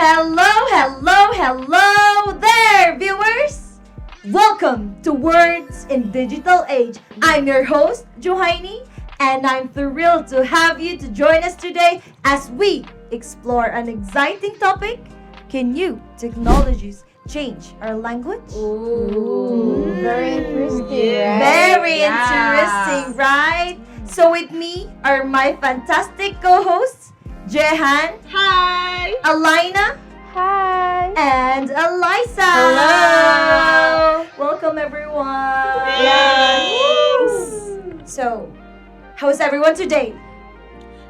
Hello there, viewers! Welcome to Words in Digital Age. I'm your host, Johaini, and I'm thrilled to have you to join us today as we explore an exciting topic. Can new technologies change our language? Very interesting, right? Very interesting, right? So with me are my fantastic co-hosts, Jehan, Hi! Alina, Hi! and Eliza. Hello. Welcome everyone. Thanks. So, how's everyone today?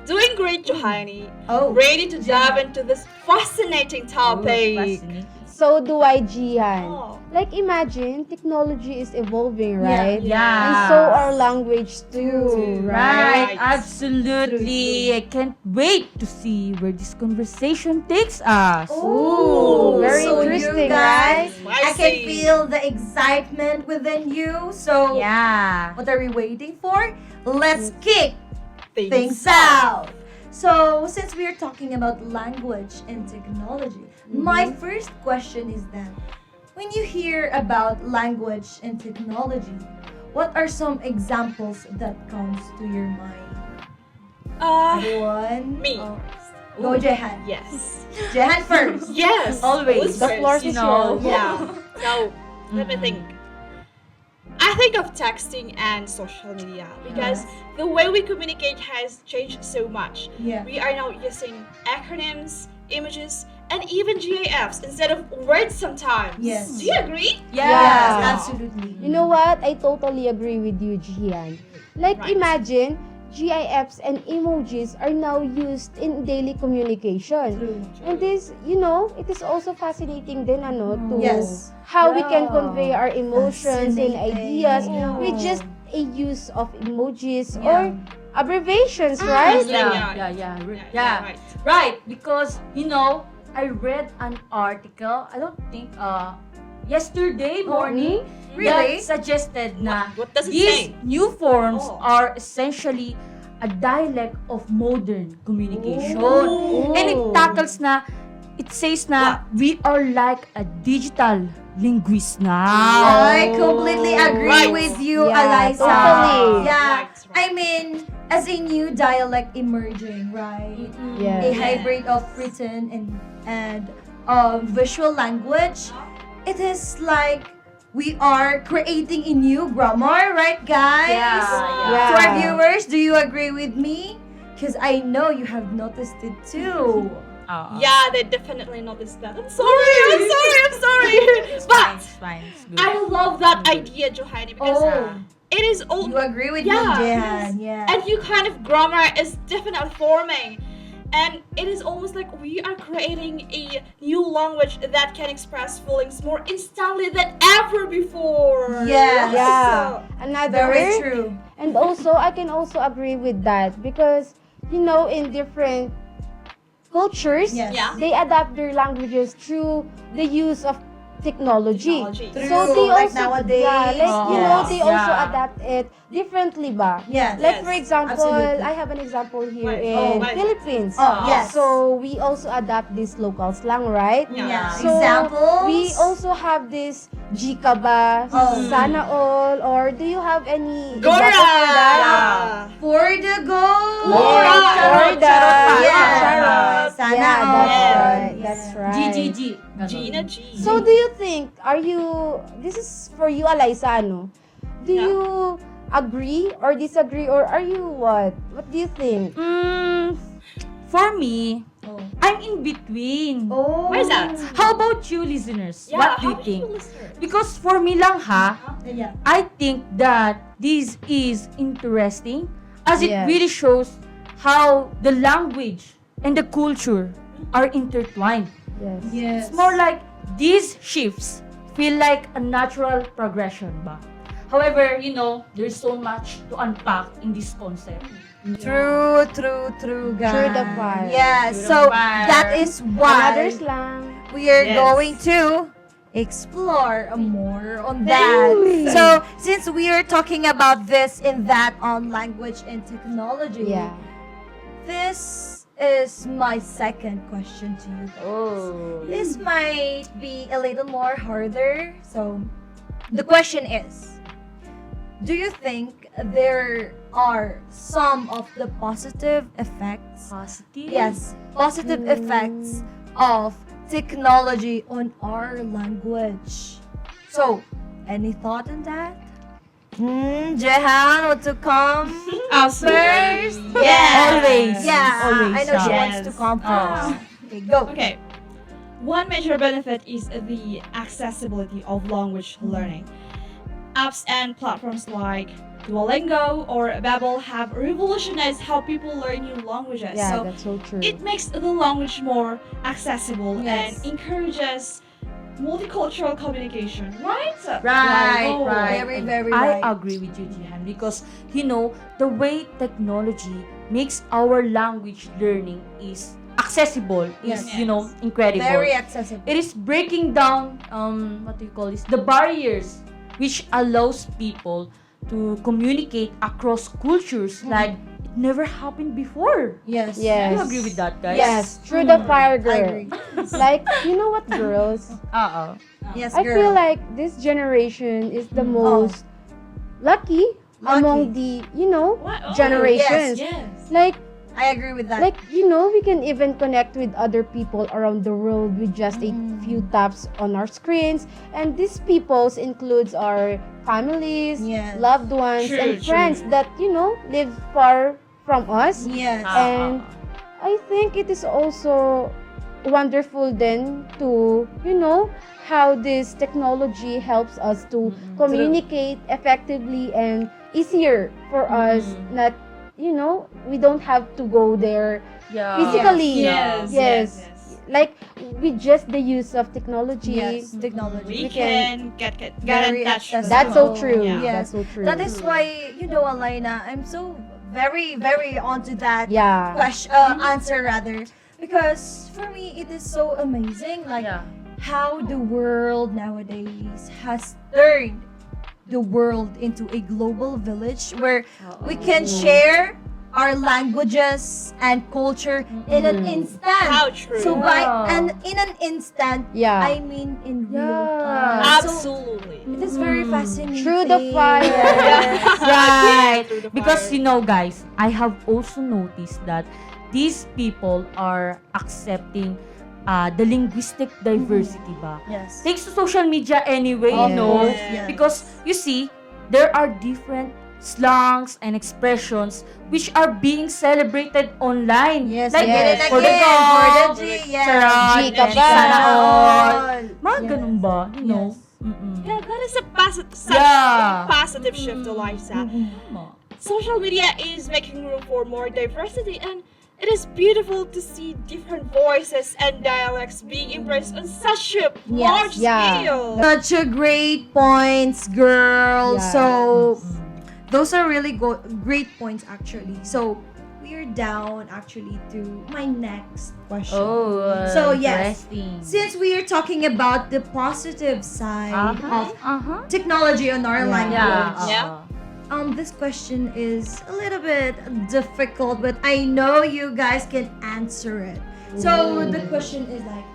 Doing great, Johaini. Oh, Ready to dive into this fascinating topic. So do I, Jihan. Oh. Like imagine, technology is evolving, right? Yeah. And so our language too, Right. right? Absolutely. I can't wait to see where this conversation takes us. Ooh, very so interesting, you guys, right? I can Spicy. feel the excitement within you. So, Yeah. what are we waiting for? Let's kick Things. things out. So, since we are talking about language and technology, my first question is that when you hear about language and technology, what are some examples that comes to your mind? One. Me. Go, Jehan. Yes. Jehan first. Yes. Always. The floor is You know. yours. Yeah. So, let me think. I think of texting and social media because the way we communicate has changed so much. Yeah. We are now using acronyms, images, and even GIFs instead of words sometimes. Yes. Do you agree? Yes, Yeah. absolutely. You know what? I totally agree with you, Jihan. Like Right. imagine, GIFs and emojis are now used in daily communication. True. And this, it is also fascinating din to Yes. how we can Yeah. convey our emotions and Fascinating. ideas Yeah. with just a use of emojis Yeah. or abbreviations, right? Yeah. Right. Right, because I read an article, I don't think yesterday morning Really? that suggested na What does it these say? new forms Oh. are essentially a dialect of modern communication. Ooh. And it tackles na, it says na we are like a digital linguist now. I completely agree Right. with you, Yeah, Eliza. totally. Yeah. Right, right. I mean, as a new dialect emerging, right? Yeah. A hybrid of written and visual language. It is like we are creating a new grammar, right, guys? Yeah. To our viewers, do you agree with me? Because I know you have noticed it too. Yeah, they definitely noticed that. I'm sorry. But It's fine. It's good. I love that idea, Johaini, because Oh, it is all you agree with Yeah, me, yes. Jehan? Yeah. a new kind of grammar is definitely forming. And it is almost like we are creating a new language that can express feelings more instantly than ever before. Yes. Yeah. Another Very word. true. And also, I can also agree with that because, in different cultures, Yes. Yeah. they adapt their languages through the use of technology. True. So they Like also, nowadays. Yes. they also Yeah. adapt it differently ba? Yes. Like Yes, for example, absolutely. I have an example here Right. in Right. Philippines. Oh, yes. So we also adapt this local slang, right? Yeah. So Examples? we also have this Jika ba, Oh. Sana all, or do you have any Gora! example for that? For the goal. Yeah, Charot, for the Yeah. charot. Sana Yeah, all. that's Yes. right. That's right. GGG. Gina G. So do you think, this is for you, Eliza, no? Do Yeah. you agree or disagree, or are you what? What do you think? For me, Oh. I'm in between. Oh. Why is that? How about you, listeners? Yeah, What do how you about think? you, listeners? Because for me lang ha, Yeah. I think that this is interesting as it Yes. really shows how the language and the culture are intertwined. Yes. Yes. It's more like these shifts feel like a natural progression ba? However, there's so much to unpack in this concept. True, guys. Through the fire. Yeah, Through the so fire. that is Another why slang. we are Yes. going to explore more on that. Hey. So, since we are talking about this and that on language and technology, Yeah. this is my second question to you. Oh. This might be a little more harder. So, the question is, do you think there are some of the positive effects? Positive? Yes, positive effects of technology on our language. So, any thought on that? Jehan, want to come first? Always. Yeah, Always. I know she Yes. wants to come first. Okay, go. Okay. One major benefit is the accessibility of language learning. Apps and platforms like Duolingo or Babbel have revolutionized how people learn new languages. Yeah, So that's so true. it makes the language more accessible Yes. and encourages multicultural communication, right? Right, Oh. right. Very, very right. I agree with you, Jihan, because the way technology makes our language learning is accessible is Yes. incredible. Very accessible. It is breaking down what do you call this? The barriers which allows people to communicate across cultures like it never happened before. Yes. Yes. Do you agree with that, guys? Yes, through the fire, I girl. agree. Like, you know what, girls? Yes, I girl. feel like this generation is the most lucky, among the, What? Oh, generations. Yes. Like, I agree with that. we can even connect with other people around the world with just a few taps on our screens. And these peoples includes our families, Yes. loved ones, True, and true. friends that, live far from us. Yes. And I think it is also wonderful then to, how this technology helps us to communicate effectively and easier for us. Not, we don't have to go there Yeah. physically. Yes. Yes. Like, with just the use of technology. Yes, technology. We can get Very in touch. accessible. That's so true. Yeah. Yes. That's so true. That is why, Alaina, I'm so very, very onto that yeah. question, answer rather. Because for me, it is so amazing. Like, how the world nowadays has turned the world into a global village where we can share our languages and culture in an instant. How true. So Wow. and in an instant, Yeah. I mean in real Yeah. time. So Absolutely. it is very fascinating. Through the fire. Right. Through the Because fire. guys, I have also noticed that these people are accepting the linguistic diversity ba. Yes. Thanks to social media anyway, Yes. Yes. Because you see, there are different slangs and expressions which are being celebrated online. Yes, like again and for the again, dog, for the G, yes. Sarah, G ka and ba? sana all. Mga Yes. ganun ba? Yes. Yeah, that is a such Yeah. a positive shift to lifestyle. Social media is making room for more diversity, and it is beautiful to see different voices and dialects being embraced on such a large Yeah. scale. Such a great points, girl. Yeah. So those are really great points actually. So we're down actually to my next question. Oh, So, yes. interesting. Since we are talking about the positive side of technology on our Yeah. language, Yeah. this question is a little bit difficult, but I know you guys can answer it. So the question is like,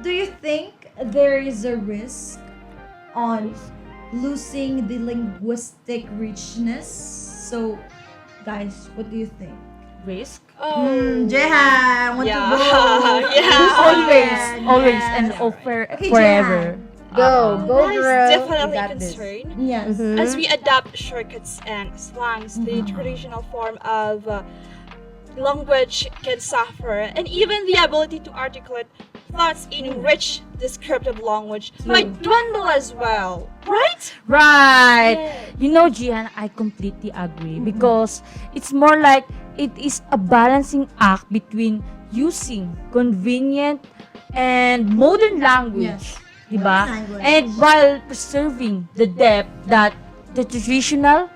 do you think there is a risk on losing the linguistic richness? So, guys, what do you think? Risk? Jehan, want Yeah. to go? Yeah. Always Yes. and offer Okay, forever. Go, go, That is girl. You definitely a got this. concern. Yes. As we adapt shortcuts and slangs, the traditional form of language can suffer, and even the ability to articulate thoughts in rich descriptive language might dwindle as well, right? Right. Jihan, I completely agree because it's more like it is a balancing act between using convenient and modern language, diba? Language. And while preserving the depth that the traditional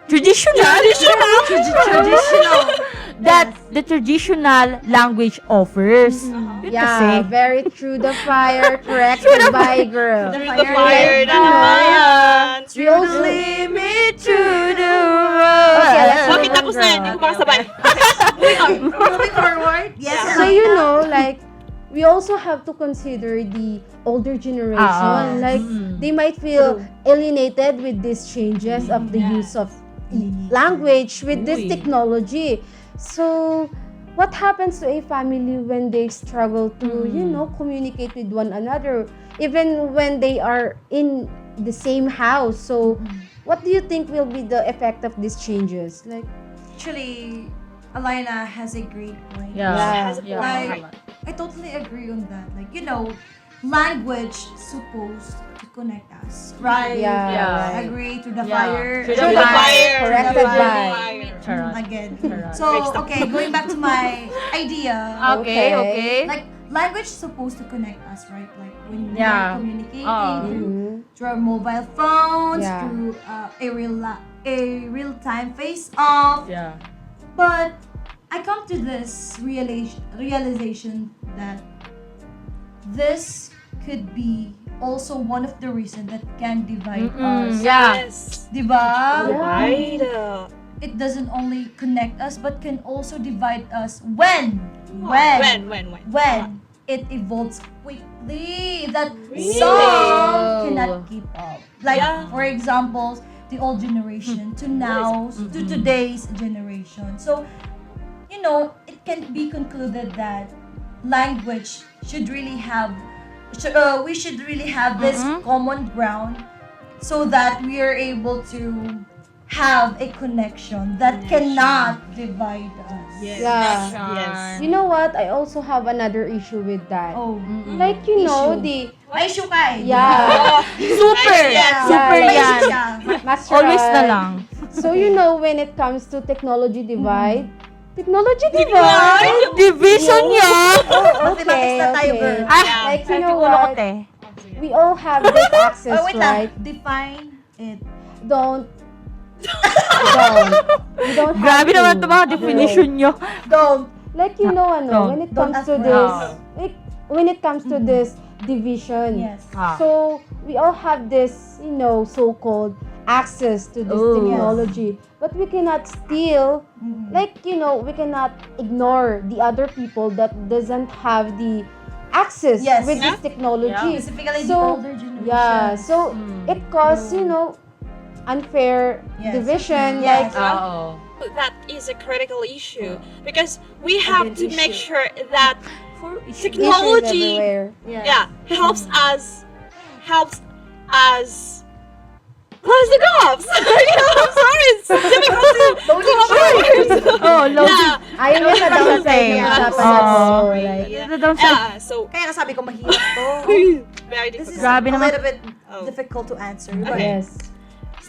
that the traditional language offers. Yun Yeah, kasi. very true the fire, corrected by girl. Through the fire na naman. We also Limit Through the road. Okay, let's Bakit move on, tapos na yun? Hindi girl. ko makasabay. Moving forward. Yes, Yeah. Kasi like we also have to consider the older generation. Like they might feel alienated with these changes of the use of language with this technology. So what happens to a family when they struggle to, communicate with one another, even when they are in the same house? So what do you think will be the effect of these changes? Like, Actually, Alina has a great point. Yeah. Like, I totally agree on that. Like, language supposed to connect us, right? Yeah. Agree to the Yeah. fire. To To the fire. Corrected To the by. fire. Again. Correct. So, okay, going back to my idea. Okay. Like, language is supposed to connect us, right? Like, when we Yeah. are communicating Mhm. through our mobile phones, Yeah. through a real-time face-off. Yeah. But I come to this realization that this could be also one of the reasons that can divide us. Yeah. Yes. Diba? Right. It doesn't only connect us but can also divide us when it evolves quickly that Really? some cannot keep up. Like, Yeah. for example, the old generation to now, to today's generation. So, it can be concluded that language should really have, we should really have this common ground so that we are able to have a connection that cannot divide us. Yes. Yeah. Yes. You know what? I also have another issue with that. Oh, Like, Issue. May issue ka eh. Yeah. Super! Yeah. Super May yan. issue ka. Master Always na lang. So, when it comes to technology divide, divide? Division yan! Mathematics na tayo, girl. Ah, Like, ay, you know tigulo ko, what? te. We all have this access, Oh, wait lang. right? Define it. Don't. You don't have Grabe to. naman ito mga definition nyo. Don't. Like, Don't. when it Don't comes ask to for this, us. like, when it comes to this division, Yes. Ah. so we all have this, so-called access to this Oh. technology, but we cannot steal, like, we cannot ignore the other people that doesn't have the access Yes. with this technology. Specifically the So, older generation. yeah, so it causes, unfair Yes. division, Yes. like, Oo. That is a critical issue because we have Again, to make issue. sure that For issues technology everywhere. helps us close the gaps. I'm sorry, it's difficult to Oh, low. Yeah. Ayaw niya sa downside ng usapan Oh. natin. Like, Ito daw sa... Yeah, so Kaya nga sabi ko mahirap to. very This is difficult. Grabe a naman. little bit Oh. difficult to answer. But Okay. yes.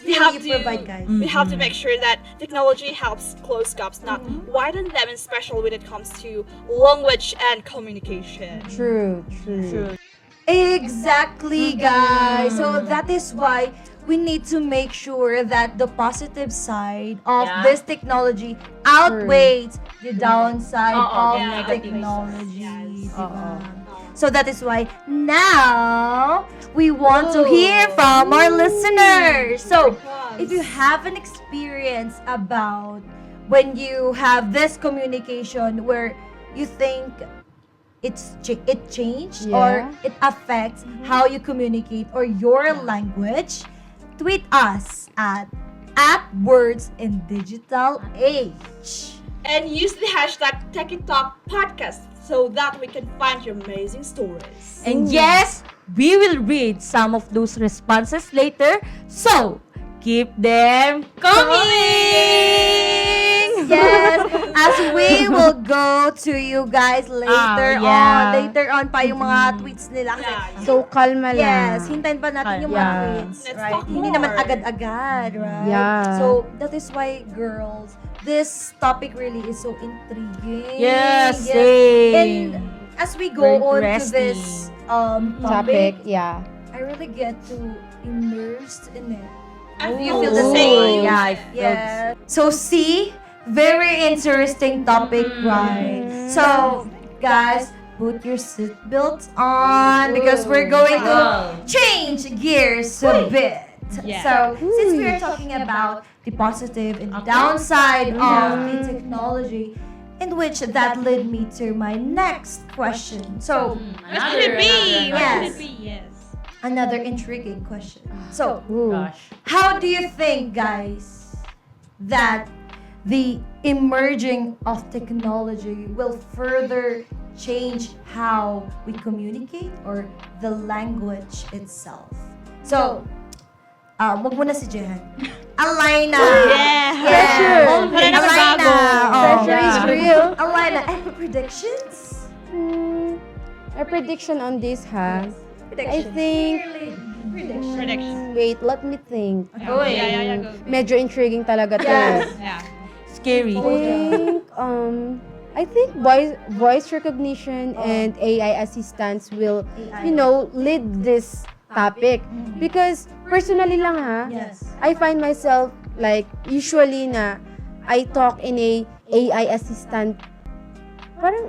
We still have you to provide, guys. We have to make sure that technology helps close gaps, not widen them, especially when it comes to language and communication. True. Exactly, guys. So that is why we need to make sure that the positive side of Yeah. this technology outweighs the downside Oo, of the negative technology. Yes. diba? So that is why now we want to hear from our listeners. So if you have an experience about when you have this communication where you think it changed or Yeah. it affects how you communicate or your language, tweet us at Words in Digital Age. And use the hashtag Techy Talk Podcast so that we can find your amazing stories. And yes, we will read some of those responses later. So, keep them coming! Yes, as we will go to you guys later yeah. on. Later on pa yung mga tweets nila. Kasi, Yeah. So, kalma lang. yes, hintayin pa natin yung mga Yeah. tweets. Let's Right? talk Hindi more. naman agad-agad, right? Yeah. So, that is why, girls, this topic really is so intriguing. Yes, And same. as we Very go on to interesting. this Topic, topic, yeah. I really get to immersed in it. I You feel feel the the same? same. Yeah, I felt Yeah. So see, very interesting topic, right? So, guys, put your seatbelts on because we're going to change gears a bit. Yeah. So, since we are talking about the positive and downside of the technology, in which that led me to my next question. So, What could it be? What could Yes. it be? Yes. another intriguing question. So, Ooh. Gosh. how do you think, guys, that the emerging of technology will further change how we communicate or the language itself? So, wag mo na si Jehan. Alina! Yeah. Pressure. Parang Alina! nagbago. Pressure is real. Alina, any predictions? A prediction on this, ha? Prediction. think- Prediction. Wait, let me think. Yeah, go. Medyo intriguing talaga to. Yes. Yeah. Scary. I think voice recognition and AI assistance will, lead this topic. Because personally lang, ha, Yes. I find myself like usually na I talk in a AI assistant. Parang,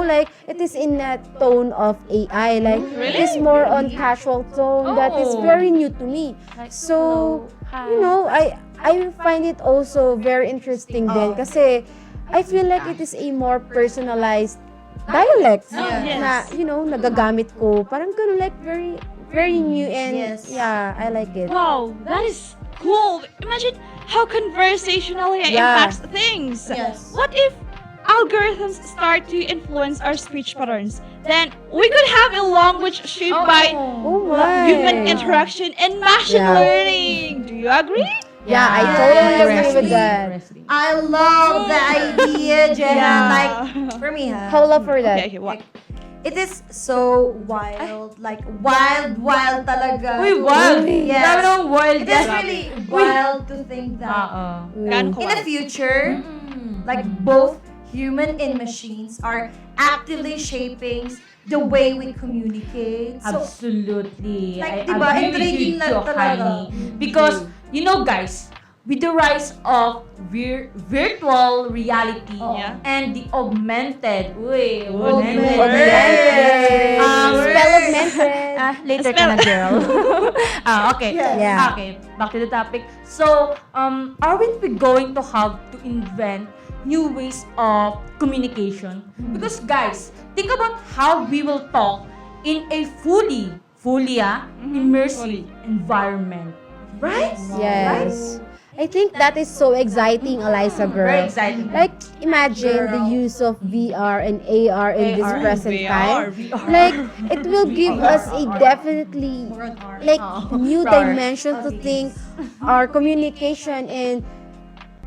like it is in a tone of AI. Like it is more on casual tone that is Oh. very new to me. So, I find it also very interesting din kasi I feel like it is a more personalized dialect Yes. na, nagagamit ko. Parang ganun, like very, very new and Yes. yeah, I like it. Wow, that is cool. Imagine how conversational AI Yeah. impacts things. Yes. What if algorithms start to influence our speech patterns? Then we could have a language shaped by Oh my. human interaction and machine Yeah. learning. Do you agree? Yeah, I Yeah. totally agree Wrestling. with that. I love the idea, Jehan. Yeah. Like, for me, ha? Hold up for that. Okay, what? It is so wild. Like, wild talaga. Uy, wild. Yes. Dami ng wild It is dyan. really wild to think that Gan in the future, like both human and machines are actively shaping the way we communicate. So, Absolutely. Like, I diba, agree with intriguing you, na talaga. Johanny. Because, guys, with the rise of virtual reality Yeah. and the augmented, Augmented. Spell augmented. Later ka na, girl. Okay. Yeah. Okay, back to the topic. So, aren't we going to have to invent new ways of communication? Because, guys, think about how we will talk in a fully immersive environment. Right? Yes. I think that is so exciting, Eliza girl. Very exciting. Like, imagine the use of VR and AR in this AR, present VR. time. Like, it will give us a definitely like new dimension to think our communication and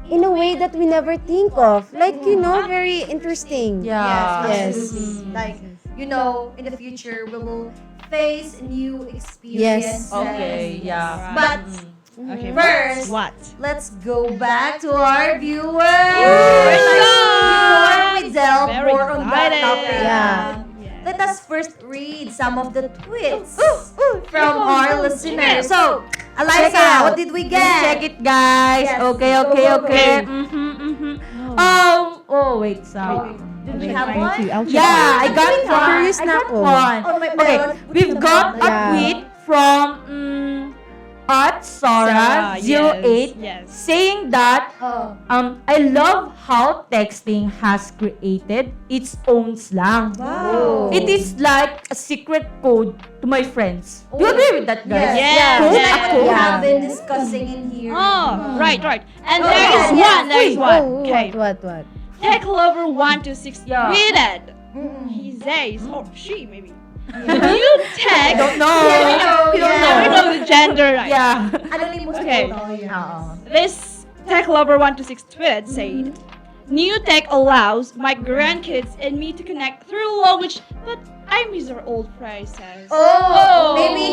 in a way that we never think of. Like, very interesting. Yeah. Yes. Absolutely. Like, in the future, we will face new experiences. Yes. Okay, yeah. But Okay, first, what? let's go back to our viewers. go! Before we delve Very more on that excited. topic, Yeah. let us first read some of the tweets from our listeners. So, Check it Eliza, out. what did we Check get? it, guys. Yes. Okay. Go, go, go. Wait, sorry. Did we have one? Yeah, I got one. Curious I na got ako. one. Oh, my Okay, God. we've got a Yeah. tweet from at Sarah, Sarah08 yes. saying that Oh. I love how texting has created its own slang. Wow. It is like a secret code to my friends. Do you agree with that, guys? Yes. Yeah. Just Yeah. like what we Yeah. have been discussing in here. Oh, right. And Oh, there is yes, one. There is one. Oh, Okay. what? Tech lover 126 Yeah. tweeted. Mm. He says, or she maybe. New tech. Don't know. Yeah, You don't I know. don't know the gender, right? Yeah. Anonymous Okay. po tayo. This tech lover 126 tweet said, new tech allows my grandkids and me to connect through language, but I miss our old phrases. Oh, maybe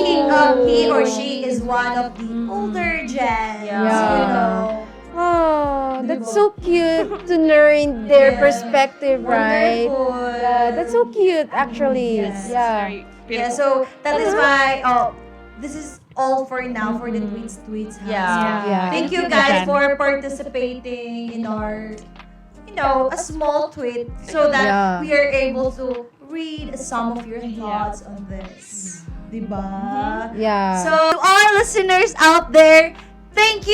he or she is one of the older gens. Yeah. Oh, that's so cute to learn their Yeah. perspective, right? Wonderful. Yeah, that's so cute, actually. Yes. Yeah. Very Yeah, beautiful. so that is why this is all for now for the tweets. Huh? Yeah. Thank you guys for participating in our a small tweet so that Yeah. we are able to read some of your thoughts on this. Diba? Yeah. So, to our listeners out there, Thank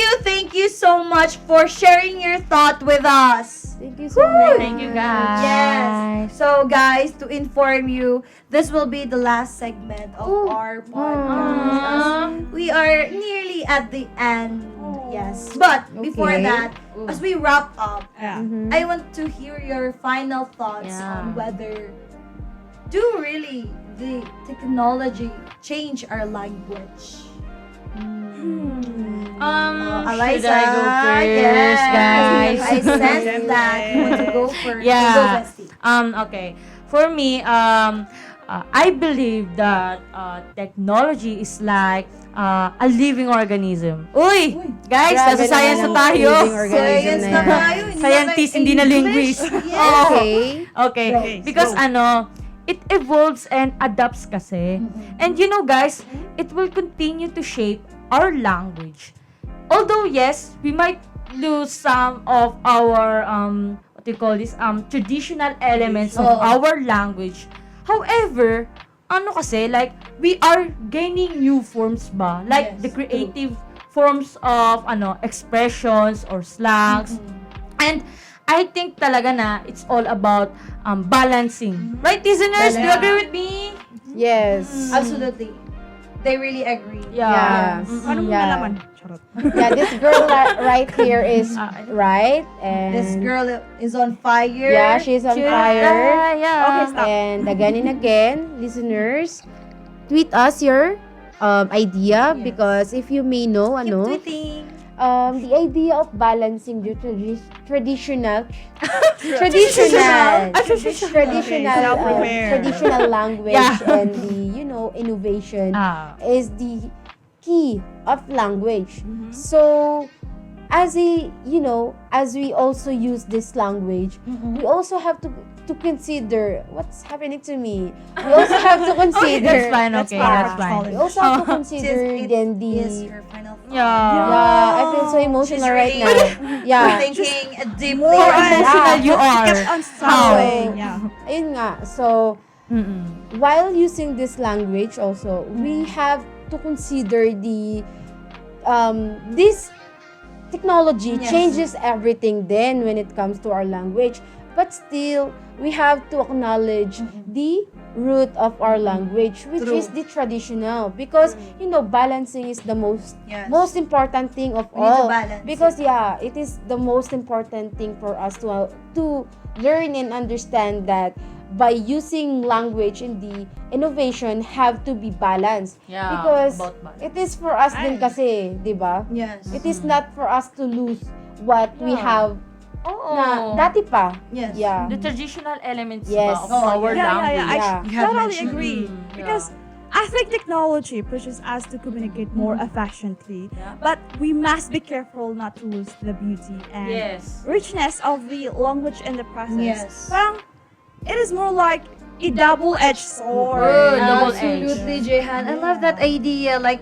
you so much for sharing your thought with us. Thank you so much. Thank you, guys. Yes. So, guys, to inform you, this will be the last segment of our podcast. We are nearly at the end. Yes. But before Okay. that, as we wrap up, Yeah. I want to hear your final thoughts Yeah. on whether do really the technology change our language? Should I go first, guys? I sense that you want to go first. Yeah. Go, bestie. Okay. For me, I believe that technology is like a living organism. Uy! Guys, Grabe nasa science na naman ang tayo. living organism Science na na yan. tayo. Scientist, hindi na linguist. Yes. Okay. Okay. Because it evolves and adapts kasi. And you know, guys, it will continue to shape our language. Although, yes, we might lose some of our, what do you call this, traditional elements of our language. However, ano kasi, like, we are gaining new forms ba? Like, Yes, the creative forms of, expressions or slangs. And, I think talaga na it's all about balancing. Right, listeners? Do you agree with me? Yes. Absolutely. They really agree. Yeah. Paano mo Yeah. nalaman? Charot. Yeah, this girl right here is right, and This girl is on fire. yeah, she's on fire. Yeah. Okay, stop. And again and again, listeners, tweet us your idea Yes. because if you may know, Keep tweeting. the idea of balancing the traditional Self-aware. traditional language Yeah. and the innovation is the key of language. So as we also use this language, we also have to consider what's happening to me. We also have to consider. That's fine, That's okay, fine. that's fine. We also have to Since consider it then is the. your final thought. Yeah, I feel so emotional She's right really now. Yeah. Thinking deeply. More emotional you are. Kept on stumbling. How? Yeah. Ayun nga. So, while using this language also, we have to consider the this technology Yes. changes everything then when it comes to our language. But still, we have to acknowledge the root of our language, which True. is the traditional. Because, balancing is the most Yes. most important thing of We need to all. balance Because it is the most important thing for us to learn and understand that by using language in the innovation have to be balanced. Yeah, Because about balance. it is for us din kasi, 'di ba? Yes. It is not for us to lose what we have na dati pa. Yes. Yeah. The traditional elements Yes. ba of our Yeah, language. I Yeah. You have totally mentioned- agree. Mm, Because I think technology pushes us to communicate more efficiently. Yeah. But we must be careful not to lose the beauty and Yes. richness of the language in the process. Yes. Parang, it is more like a double-edged sword. Double-edged. Absolutely, Jehan. I love that idea. Like,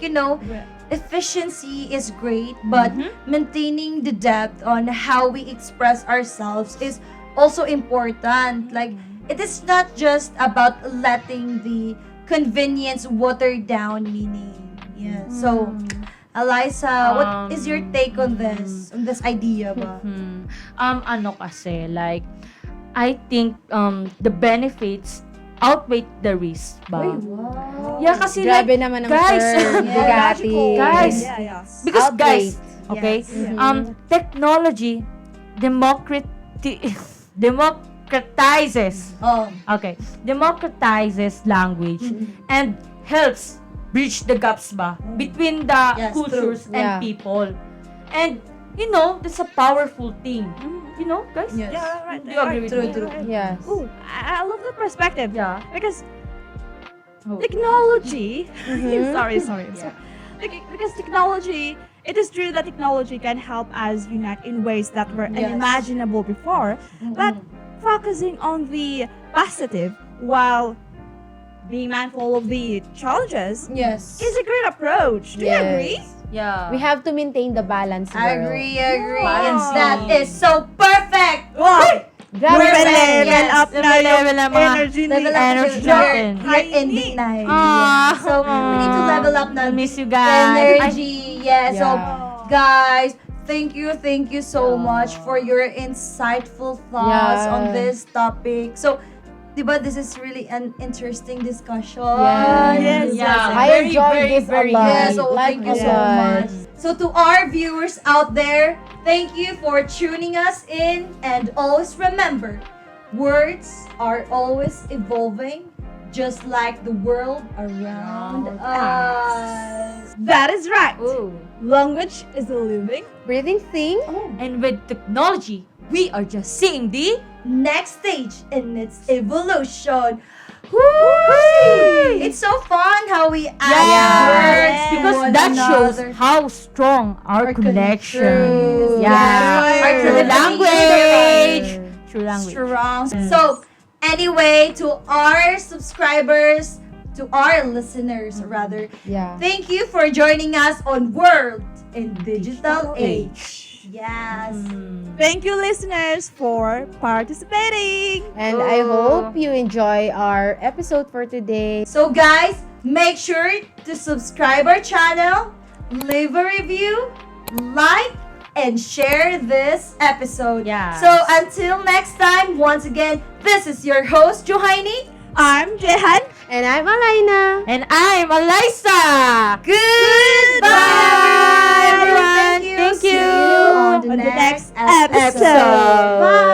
efficiency is great, but maintaining the depth on how we express ourselves is also important. Like, it is not just about letting the convenience water down meaning. Yeah. So, Eliza, what is your take on this? On this idea ba? Ano kasi, like, I think the benefits outweigh the risks ba? Wow. Yeah, kasi Grabe like, naman ang guys, term. Yeah, Bugatti. Guys. Yeah. because Outweigh. guys, okay, Yes. technology democratizes, Oh. okay, democratizes language and helps bridge the gaps ba between the Yes, cultures true. and Yeah. people. And that's a powerful thing. Guys? Yes. Yeah, right. Do you agree with True, me? true. Yes. Ooh, I love the perspective. Yeah. Because Oh. technology. Mhm. sorry. Because technology, it is true that technology can help us unite in ways that were Yes. unimaginable before, but focusing on the positive while being mindful of the challenges Yes. is a great approach. Do you Yes. agree? Yeah. We have to maintain the balance, girl. Agree. Balance That din. is so perfect. Wow! Grabe. Level Level up na yung Level up mga energy ni Level up energy your natin. ending night. Ah. So, we need to level up na I miss you guys. energy. Yeah. So, Yeah. Guys, thank you so much for your insightful thoughts Yeah. on this topic. So, diba, this is really an interesting discussion. Yes. Yeah. I Very, enjoyed very, this very a lot. Yeah, so Like thank you a so lot. much. So to our viewers out there, thank you for tuning us in, and always remember, words are always evolving, just like the world around us. That is right. Ooh. Language is a living. Breathing thing. And with technology, we are just seeing the Next stage in its evolution. Woo! It's so fun how we add words to because one that another. shows how strong our Our connection. connection. Yeah. Our Through language. Through language. Strong. So, anyway, to our subscribers, to our listeners rather, Yeah. thank you for joining us on World in Digital Age. Yes. Thank you, listeners, for participating. And I hope you enjoy our episode for today. So guys, make sure to subscribe our channel, leave a review, like, and share this episode. Yes. So until next time, once again, this is your host, Johaini. I'm Jehan. And I'm Alaina. And I'm Alyssa. Goodbye, everyone. Thank you. See you on the On the next next episode. episode. Bye.